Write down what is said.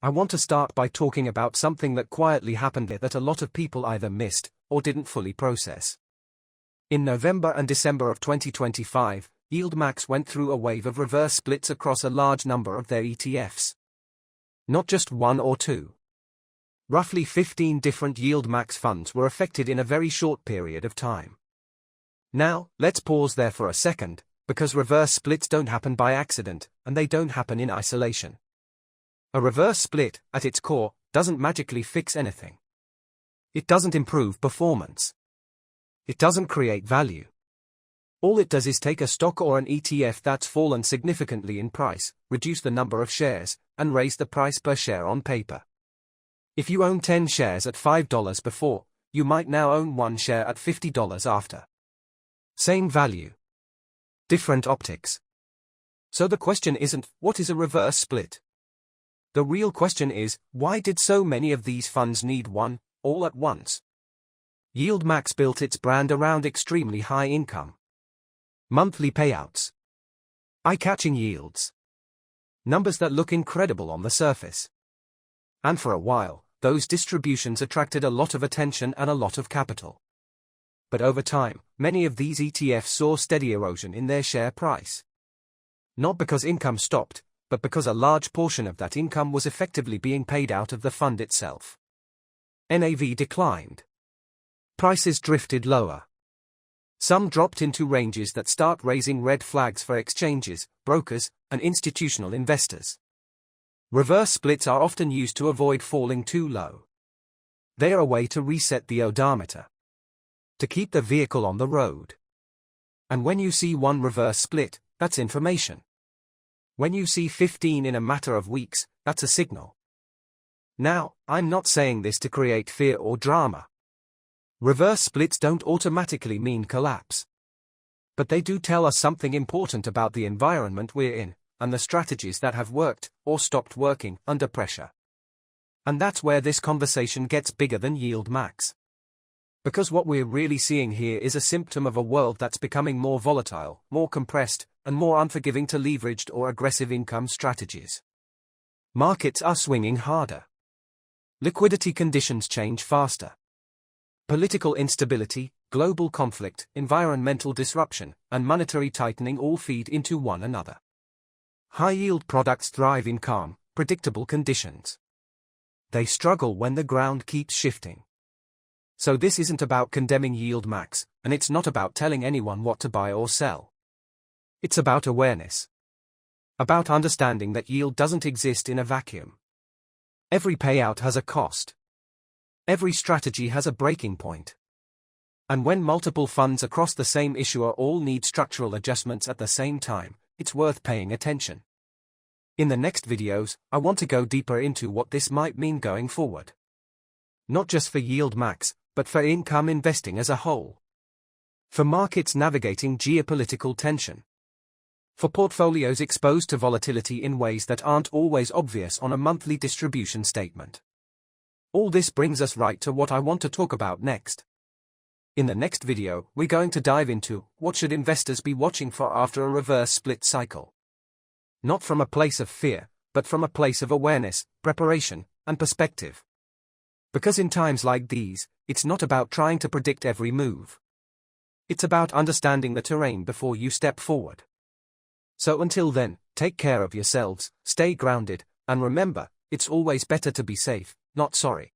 I want to start by talking about something that quietly happened that a lot of people either missed or didn't fully process. In November and December of 2025, YieldMax went through a wave of reverse splits across a large number of their ETFs. Not just one or two. Roughly 15 different YieldMax funds were affected in a very short period of time. Now, let's pause there for a second, because reverse splits don't happen by accident, and they don't happen in isolation. A reverse split, at its core, doesn't magically fix anything. It doesn't improve performance. It doesn't create value. All it does is take a stock or an ETF that's fallen significantly in price, reduce the number of shares, and raise the price per share on paper. If you own 10 shares at $5 before, you might now own 1 share at $50 after. Same value. Different optics. So the question isn't, what is a reverse split? The real question is, why did so many of these funds need one, all at once? YieldMax built its brand around extremely high income. Monthly payouts. Eye-catching yields. Numbers that look incredible on the surface. And for a while, those distributions attracted a lot of attention and a lot of capital. But over time, many of these ETFs saw steady erosion in their share price. Not because income stopped, but because a large portion of that income was effectively being paid out of the fund itself. NAV declined. Prices drifted lower. Some dropped into ranges that start raising red flags for exchanges, brokers, and institutional investors. Reverse splits are often used to avoid falling too low. They are a way to reset the odometer. To keep the vehicle on the road. And when you see one reverse split, that's information. When you see 15 in a matter of weeks, that's a signal. Now, I'm not saying this to create fear or drama. Reverse splits don't automatically mean collapse. But they do tell us something important about the environment we're in, and the strategies that have worked, or stopped working, under pressure. And that's where this conversation gets bigger than YieldMax. Because what we're really seeing here is a symptom of a world that's becoming more volatile, more compressed, and more unforgiving to leveraged or aggressive income strategies. Markets are swinging harder. Liquidity conditions change faster. Political instability, global conflict, environmental disruption, and monetary tightening all feed into one another. High-yield products thrive in calm, predictable conditions. They struggle when the ground keeps shifting. So this isn't about condemning YieldMax, and it's not about telling anyone what to buy or sell. It's about awareness. About understanding that yield doesn't exist in a vacuum. Every payout has a cost. Every strategy has a breaking point. And when multiple funds across the same issuer all need structural adjustments at the same time, it's worth paying attention. In the next videos, I want to go deeper into what this might mean going forward. Not just for YieldMax, but for income investing as a whole. For markets navigating geopolitical tension. For portfolios exposed to volatility in ways that aren't always obvious on a monthly distribution statement. All this brings us right to what I want to talk about next. In the next video, we're going to dive into what should investors be watching for after a reverse split cycle. Not from a place of fear, but from a place of awareness, preparation, and perspective. Because in times like these, it's not about trying to predict every move. It's about understanding the terrain before you step forward. So until then, take care of yourselves, stay grounded, and remember, it's always better to be safe, not sorry.